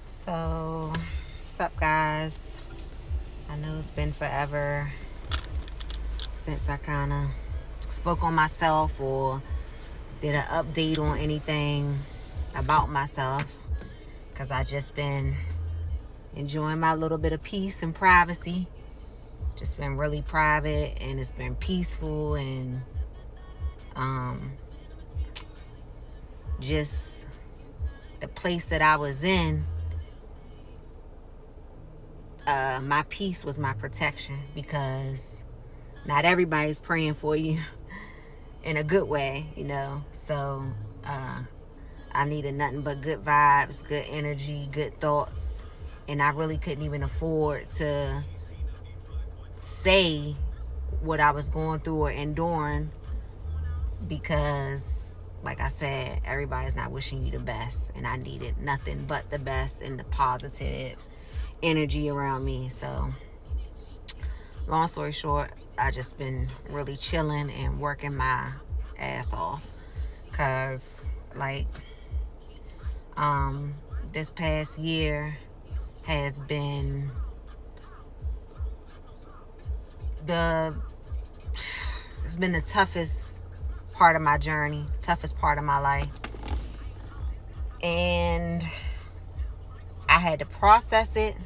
So, what's up, guys? I know it's been forever since I kind of spoke on myself or did an update on anything about myself, because I just been enjoying my little bit of peace and privacy. Just been really private, and it's been peaceful, and just the place that I was in, my peace was my protection, because not everybody's praying for you in a good way, So I needed nothing but good vibes, good energy, good thoughts. And I really couldn't even afford to say what I was going through or enduring, because, like I said, everybody's not wishing you the best. And I needed nothing but the best and the positive energy around me. So, long story short, I just been really chilling and working my ass off, because this past year has been it's been the toughest part of my journey, toughest part of my life. And I had to process it,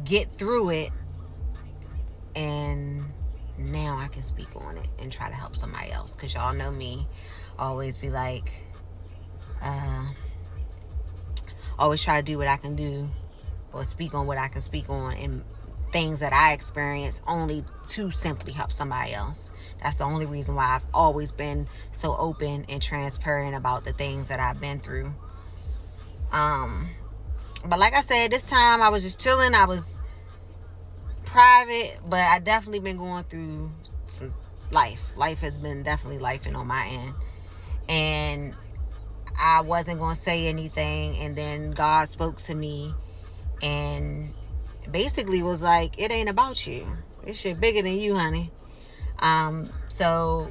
get through it, and now I can speak on it and try to help somebody else. Because y'all know me, always be like, always try to do what I can do or speak on what I can speak on, and things that I experience only to simply help somebody else. That's the only reason why I've always been so open and transparent about the things that I've been through. But like I said, this time I was just chilling. I was private, but I definitely been going through some life. Life has been definitely lifing on my end. And I wasn't going to say anything. And then God spoke to me and basically was like, it ain't about you. This shit bigger than you, honey. So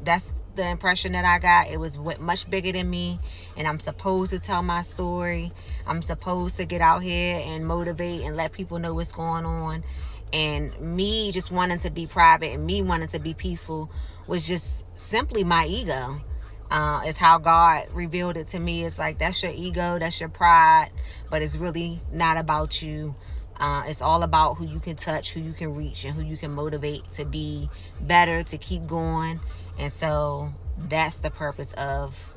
that's the impression that I got. It was much bigger than me, and I'm supposed to tell my story. I'm supposed to get out here and motivate and let people know what's going on. And me just wanting to be private and me wanting to be peaceful was just simply my ego. It's how God revealed it to me. It's like, that's your ego, that's your pride, but it's really not about you. It's all about who you can touch, who you can reach, and who you can motivate to be better, to keep going. And so that's the purpose of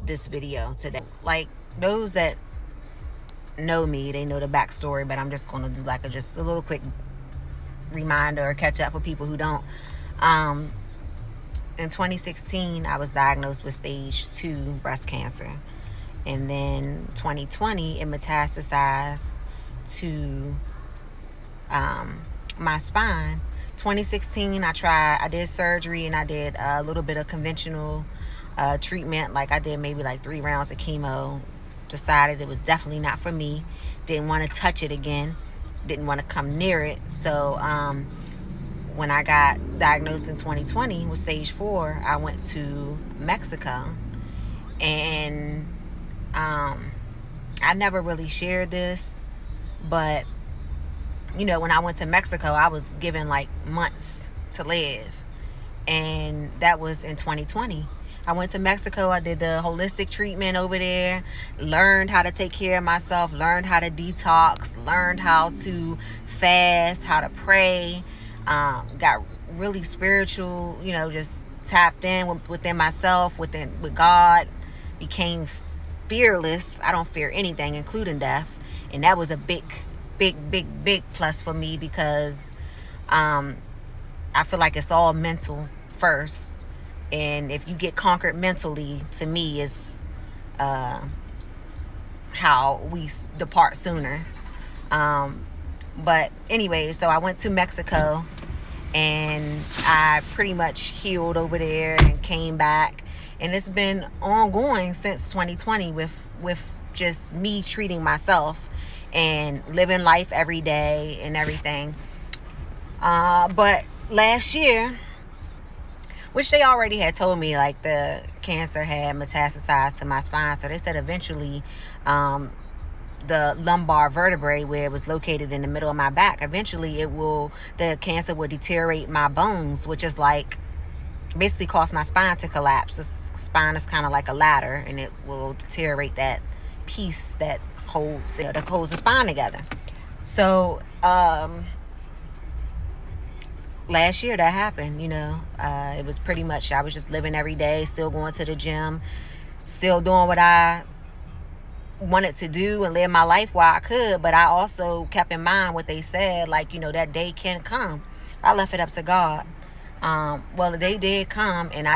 this video today. Like, those that know me, they know the backstory, but I'm just going to do like just a little quick reminder or catch up for people who don't. In 2016, I was diagnosed with stage 2 breast cancer. And then 2020, it metastasized to my spine. 2016, I did surgery, and I did a little bit of conventional treatment. Like, I did maybe like 3 rounds of chemo. Decided it was definitely not for me. Didn't want to touch it again. Didn't want to come near it. So when I got diagnosed in 2020 with stage 4, I went to Mexico. And I never really shared this, but when I went to Mexico, I was given like months to live, and that was in 2020. I went to Mexico. I did the holistic treatment over there, learned how to take care of myself, learned how to detox, learned how to fast, how to pray, got really spiritual, just tapped in within myself, with God, became fearless. I don't fear anything, including death. And that was a big plus for me, because I feel like it's all mental first. And if you get conquered mentally, to me, is how we depart sooner. But anyway, so I went to Mexico, and I pretty much healed over there and came back. And it's been ongoing since 2020 with just me treating myself and living life every day and everything. But last year, which they already had told me, like the cancer had metastasized to my spine. So they said eventually the lumbar vertebrae, where it was located in the middle of my back, eventually the cancer will deteriorate my bones, which is like basically cause my spine to collapse. The spine is kind of like a ladder, and it will deteriorate that piece that holds the spine together. So last year that happened. It was pretty much, I was just living every day, still going to the gym, still doing what I wanted to do and live my life while I could. But I also kept in mind what they said, like, that day can come. I left it up to God. Well, the day did come, and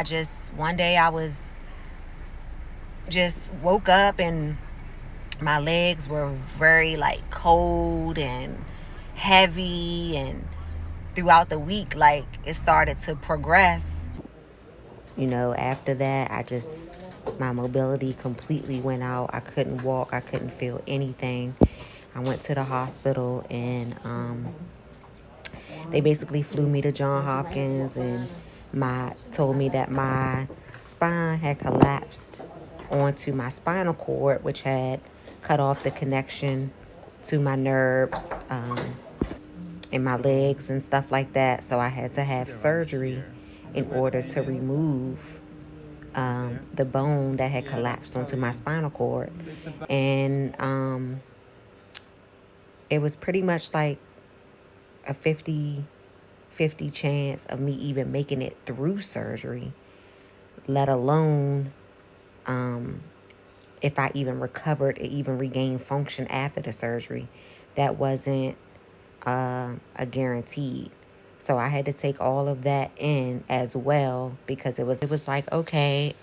one day I was just woke up, and my legs were very like cold and heavy, and throughout the week, like, it started to progress. After that, my mobility completely went out. I couldn't walk. I couldn't feel anything. I went to the hospital, and they basically flew me to Johns Hopkins, and told me that my spine had collapsed onto my spinal cord, which had cut off the connection to my nerves in my legs and stuff like that. So I had to have surgery in order to remove the bone that had collapsed onto my spinal cord. And it was pretty much like a 50-50 chance of me even making it through surgery, let alone if I even recovered or even regained function after the surgery. That wasn't a guaranteed. So I had to take all of that in as well, because it was like, okay,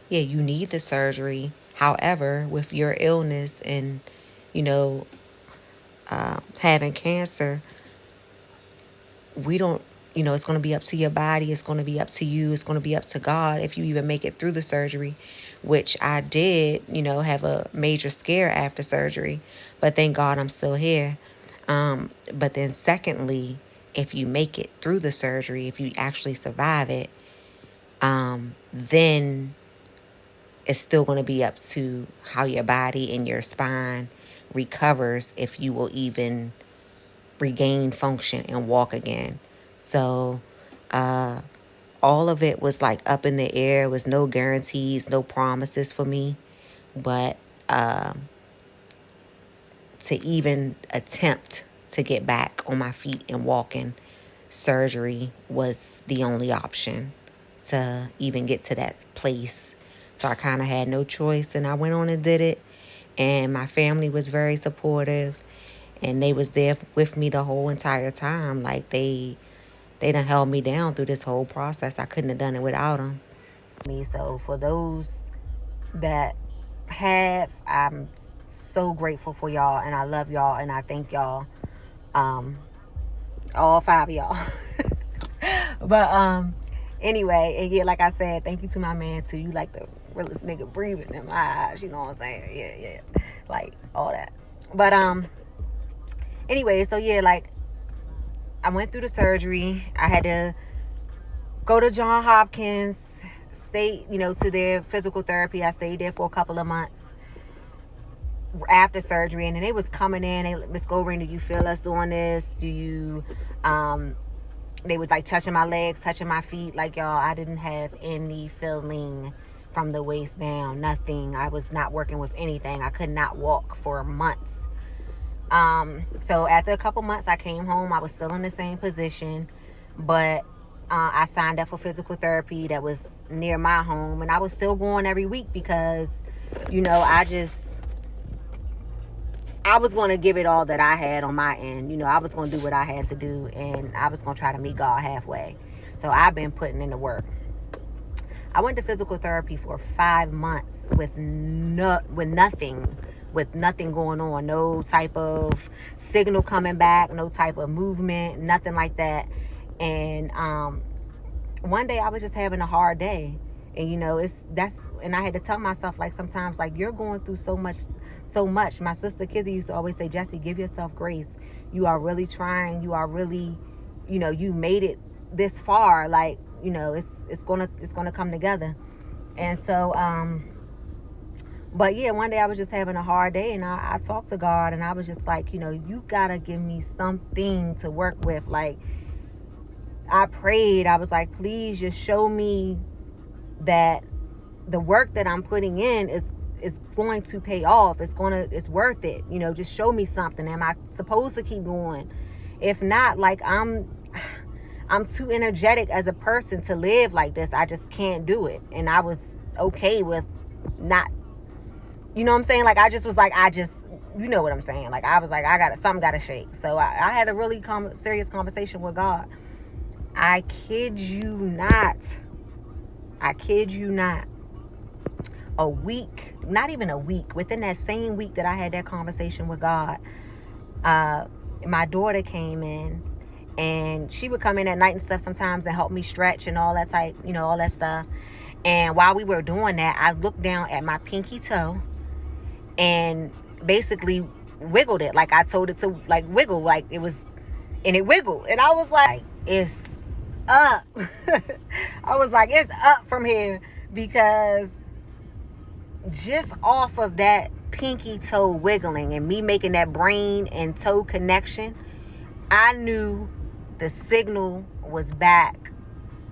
yeah, you need the surgery. However, with your illness and, having cancer, we don't, it's going to be up to your body. It's going to be up to you. It's going to be up to God if you even make it through the surgery, which I did, have a major scare after surgery. But thank God I'm still here. But then secondly, if you make it through the surgery, if you actually survive it, then it's still going to be up to how your body and your spine recovers, if you will even regain function and walk again. So all of it was like up in the air. There was no guarantees, no promises for me. But to even attempt to get back on my feet and walking, surgery was the only option to even get to that place. So I kind of had no choice, and I went on and did it. And my family was very supportive, and they was there with me the whole entire time. Like, they done held me down through this whole process. I couldn't have done it without them. So for those that have, I'm so grateful for y'all, and I love y'all, and I thank y'all, all 5 of y'all. But anyway, and yeah, like I said, thank you to my man too. You like the realest nigga breathing in my eyes, you know what I'm saying? Yeah, like all that. But anyway, so yeah, like, I went through the surgery. I had to go to Johns Hopkins, stay, to their physical therapy. I stayed there for a couple of months after surgery, and then they was coming in. They, Miss Goldring, do you feel us doing this? Do you, they was like touching my legs, touching my feet. Like, y'all, I didn't have any feeling from the waist down, nothing. I was not working with anything. I could not walk for months. So after a couple months, I came home. I was still in the same position, but I signed up for physical therapy that was near my home, and I was still going every week because, I was going to give it all that I had on my end. I was going to do what I had to do, and I was going to try to meet God halfway. So I've been putting in the work. I went to physical therapy for 5 months with nothing going on. No type of signal coming back, no type of movement, nothing like that. And one day I was just having a hard day. And and I had to tell myself, like, sometimes, like, you're going through so much. My sister Kizzy used to always say, Jesse, give yourself grace. You are really trying. You are really, you made it this far. Like, you know, it's gonna come together. And so but yeah, one day I was just having a hard day, and I talked to God, and I was just like, you know, you gotta give me something to work with. Like, I prayed, I was like, please just show me that the work that I'm putting in is going to pay off. It's worth it. You know, just show me something. Am I supposed to keep going? If not, like, I'm too energetic as a person to live like this. I just can't do it. And I was okay with not, you know what I'm saying? Like, I just was like, you know what I'm saying? Like, I was like, something gotta shake. So I had a really serious conversation with God. I kid you not. A week, not even a week, within that same week that I had that conversation with God, my daughter came in, and she would come in at night and stuff sometimes and help me stretch and all that type, you know, all that stuff. And while we were doing that, I looked down at my pinky toe and basically wiggled it. Like, I told it to, like, wiggle, like it was, and it wiggled. And I was like, it's up. I was like, it's up from here, because just off of that pinky toe wiggling and me making that brain and toe connection, I knew the signal was back.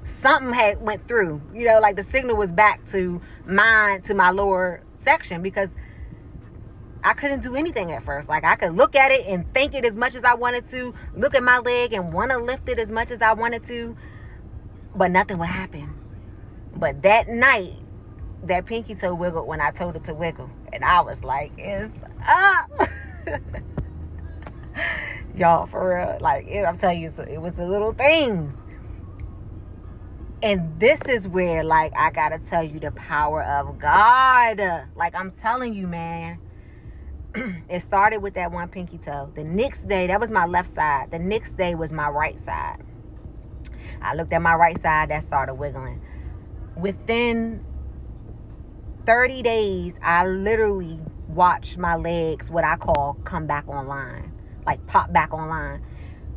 Something had went through, you know, like the signal was back to my lower section, because I couldn't do anything at first. Like, I could look at it and think it as much as I wanted to, look at my leg and want to lift it as much as I wanted to, but nothing would happen. But that night, that pinky toe wiggled when I told it to wiggle. And I was like, it's up. Y'all, for real. Like, I'm telling you, it was the little things. And this is where, like, I gotta tell you the power of God. Like, I'm telling you, man. It started with that one pinky toe. The next day, that was my left side. The next day was my right side. I looked at my right side, that started wiggling. Within 30 days, I literally watched my legs, what I call, come back online. Like, pop back online.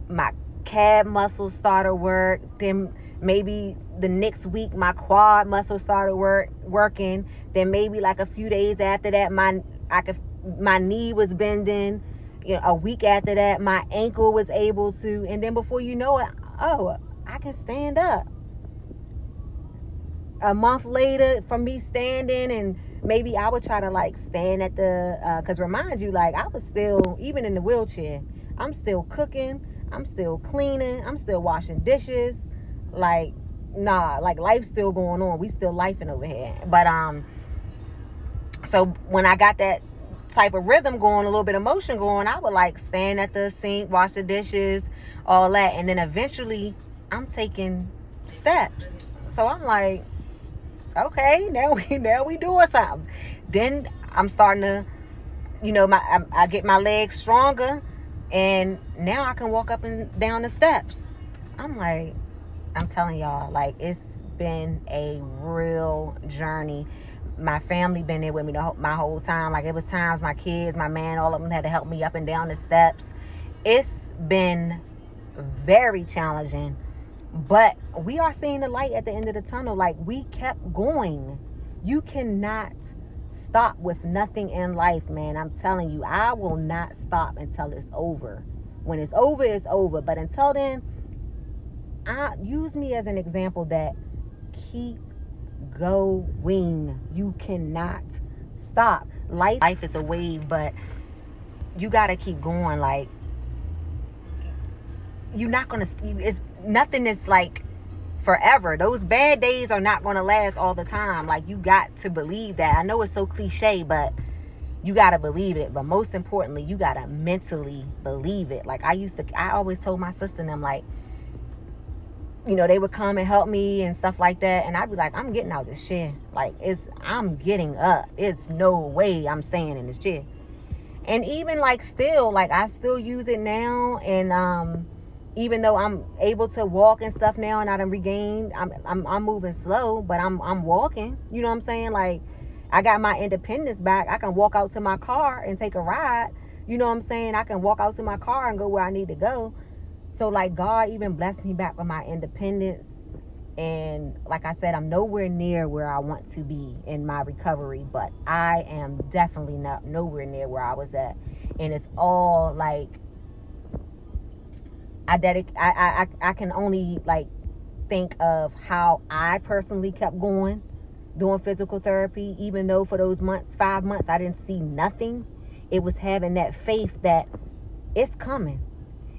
My calf muscles started work. Then maybe the next week, my quad muscles started working. Then maybe like a few days after that, my knee was bending. You know, a week after that, my ankle was able to. And then before you know it, oh, I can stand up. A month later, from me standing, and maybe I would try to, like, stand at the, because remind you, like, I was still, even in the wheelchair, I'm still cooking, I'm still cleaning, I'm still washing dishes. Like, nah, like, life's still going on. We still lifing over here. But, so when I got that type of rhythm going, a little bit of motion going, I would, like, stand at the sink, wash the dishes, all that. And then eventually, I'm taking steps. So I'm like, okay, now we doing something. Then I'm starting to, you know, I get my legs stronger, and now I can walk up and down the steps. I'm like, I'm telling y'all, like, it's been a real journey. My family been there with me my whole time. Like, it was times my kids, my man, all of them had to help me up and down the steps. It's been very challenging. But we are seeing the light at the end of the tunnel. Like, we kept going. You cannot stop with nothing in life, man. I'm telling you, I will not stop until it's over. When it's over, it's over. But until then, use me as an example that keep going. You cannot stop. Life is a wave, but you got to keep going. Like, you're not going to, nothing is like forever. Those bad days are not going to last all the time. Like, you got to believe that. I know it's so cliche, but you got to believe it. But most importantly, you got to mentally believe it. Like, I always told my sister and them, like, you know, they would come and help me and stuff like that. And I'd be like, I'm getting out this chair. Like, I'm getting up. It's no way I'm staying in this chair. And even, like, still, like, I still use it now. And, even though I'm able to walk and stuff now, and I done regained, I'm moving slow, but I'm walking. You know what I'm saying? Like, I got my independence back. I can walk out to my car and take a ride. You know what I'm saying? I can walk out to my car and go where I need to go. So like God even blessed me back with my independence. And like I said, I'm nowhere near where I want to be in my recovery, but I am definitely not nowhere near where I was at. And it's all like I can only like think of how I personally kept going doing physical therapy, even though for those months, 5 months, I didn't see nothing. It was having that faith that it's coming.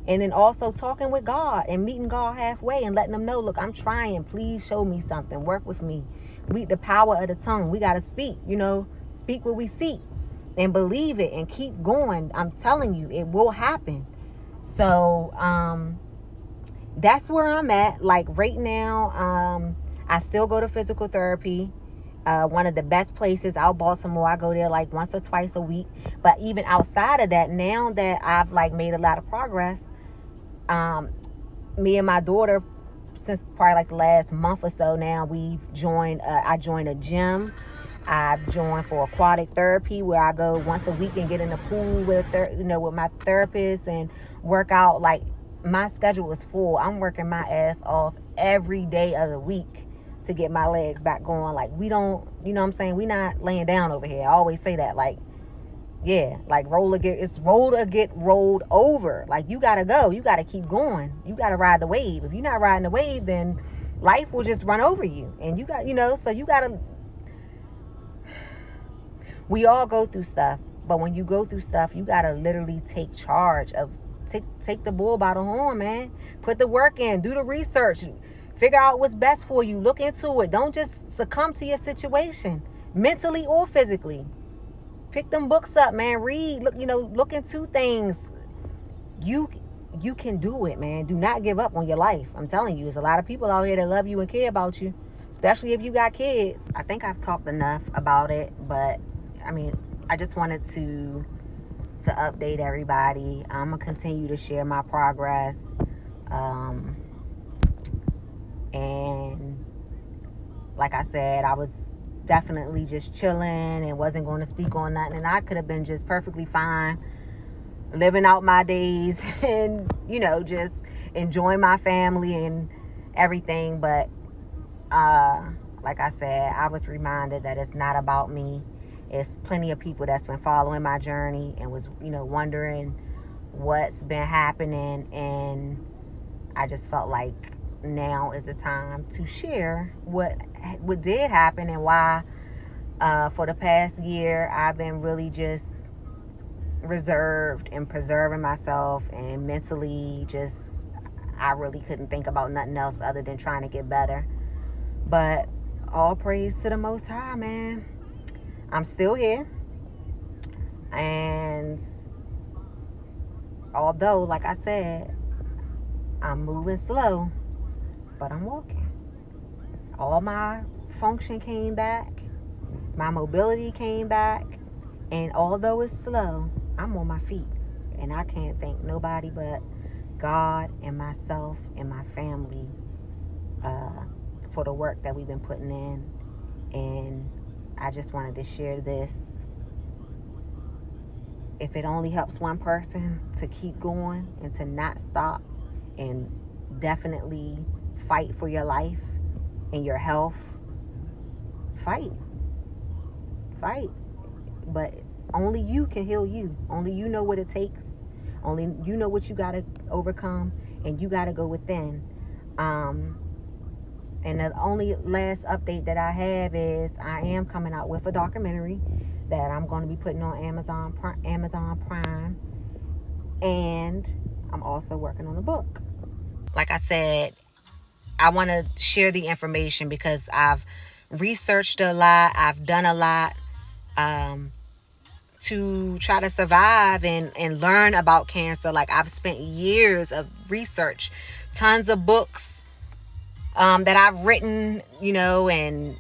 And then also talking with God and meeting God halfway and letting them know, look, I'm trying. Please show me something. Work with me. The power of the tongue. We got to speak, speak what we see and believe it and keep going. I'm telling you, it will happen. So, that's where I'm at. Like right now, I still go to physical therapy. One of the best places out Baltimore. I go there like once or twice a week. But even outside of that, now that I've like made a lot of progress, me and my daughter, since probably like the last month or so now, we've joined. I joined a gym. I've joined for aquatic therapy, where I go once a week and get in the pool with with my therapist and work out. Like my schedule is full. I'm working my ass off every day of the week to get my legs back going. Like we don't, what I'm saying? We not laying down over here. I always say that. Like, yeah, like roll or get rolled over. Like you gotta go. You gotta keep going. You gotta ride the wave. If you're not riding the wave, then life will just run over you. And you got, so you gotta. We all go through stuff, but when you go through stuff, you gotta literally take charge of. Take the bull by the horn, man. Put the work in. Do the research. Figure out what's best for you. Look into it. Don't just succumb to your situation, mentally or physically. Pick them books up, man. Read. Look into things. You can do it, man. Do not give up on your life. I'm telling you, there's a lot of people out here that love you and care about you, especially if you got kids. I think I've talked enough about it, but I mean, I just wanted to update everybody. I'm gonna continue to share my progress, and like I said, I was definitely just chilling and wasn't going to speak on nothing, and I could have been just perfectly fine living out my days and just enjoying my family and everything. But like I said, I was reminded that it's not about me. It's plenty of people that's been following my journey and was, wondering what's been happening. And I just felt like now is the time to share what did happen and why for the past year I've been really just reserved and preserving myself, and mentally I really couldn't think about nothing else other than trying to get better. But all praise to the Most High, man. I'm still here, and although, like I said, I'm moving slow, but I'm walking. All my function came back, my mobility came back, and although it's slow, I'm on my feet, and I can't thank nobody but God and myself and my family for the work that we've been putting in. And I just wanted to share this. If it only helps one person to keep going and to not stop, and definitely fight for your life and your health, fight. But only you can heal you. Only you know what it takes. Only you know what you got to overcome, and you got to go within. And the only last update that I have is I am coming out with a documentary that I'm going to be putting on Amazon Prime. And I'm also working on a book. Like I said, I want to share the information because I've researched a lot. I've done a lot to try to survive and learn about cancer. Like I've spent years of research, tons of books that I've written, and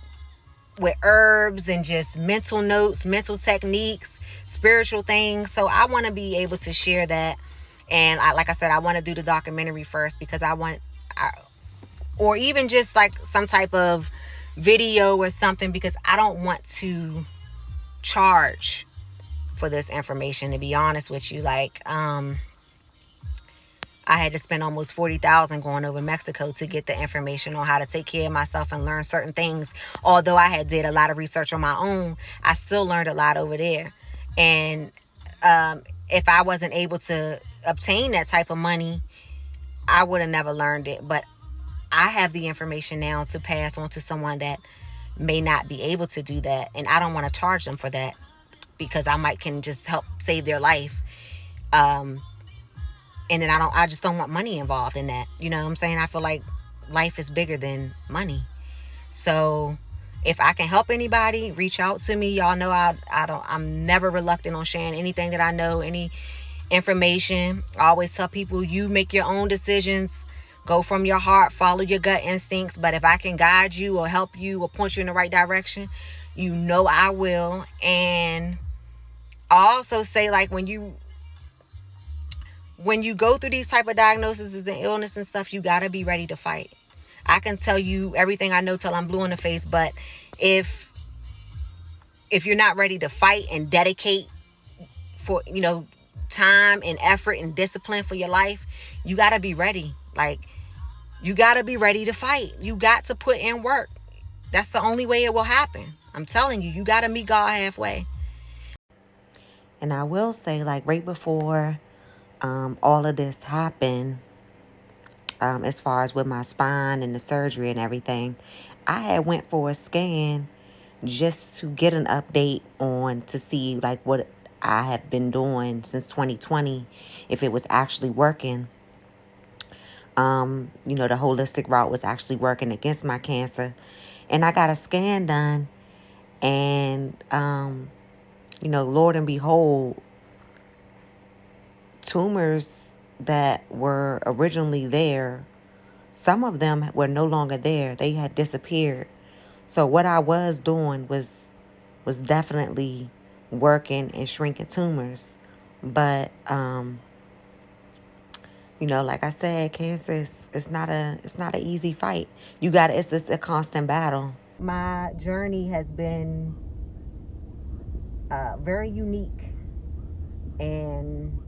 with herbs and just mental notes, mental techniques, spiritual things. So I want to be able to share that. And like I said, I want to do the documentary first because or even just like some type of video or something, because I don't want to charge for this information, to be honest with you. Like, I had to spend almost $40,000 going over Mexico to get the information on how to take care of myself and learn certain things. Although I had did a lot of research on my own, I still learned a lot over there. And if I wasn't able to obtain that type of money, I would have never learned it. But I have the information now to pass on to someone that may not be able to do that, and I don't want to charge them for that because I might can just help save their life. And then I just don't want money involved in that. You know what I'm saying? I feel like life is bigger than money. So if I can help anybody, reach out to me. Y'all know I'm never reluctant on sharing anything that I know, any information. I always tell people, you make your own decisions. Go from your heart, follow your gut instincts. But if I can guide you or help you or point you in the right direction, you know I will. And I also say, like, when you go through these type of diagnoses and illness and stuff, you got to be ready to fight. I can tell you everything I know till I'm blue in the face, but if you're not ready to fight and dedicate for, time and effort and discipline for your life, you got to be ready. Like, you got to be ready to fight. You got to put in work. That's the only way it will happen. I'm telling you, you got to meet God halfway. And I will say, like, right before all of this happened, as far as with my spine and the surgery and everything, I had went for a scan just to get an update on to see, like, what I have been doing since 2020, if it was actually working. The holistic route was actually working against my cancer. And I got a scan done. And, Lord and behold, tumors that were originally there, some of them were no longer there. They had disappeared. So what I was doing was definitely working and shrinking tumors. But, like I said, cancer it's not an easy fight. It's just a constant battle. My journey has been very unique, and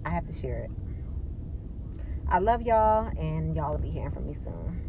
I have to share it. I love y'all, and y'all will be hearing from me soon.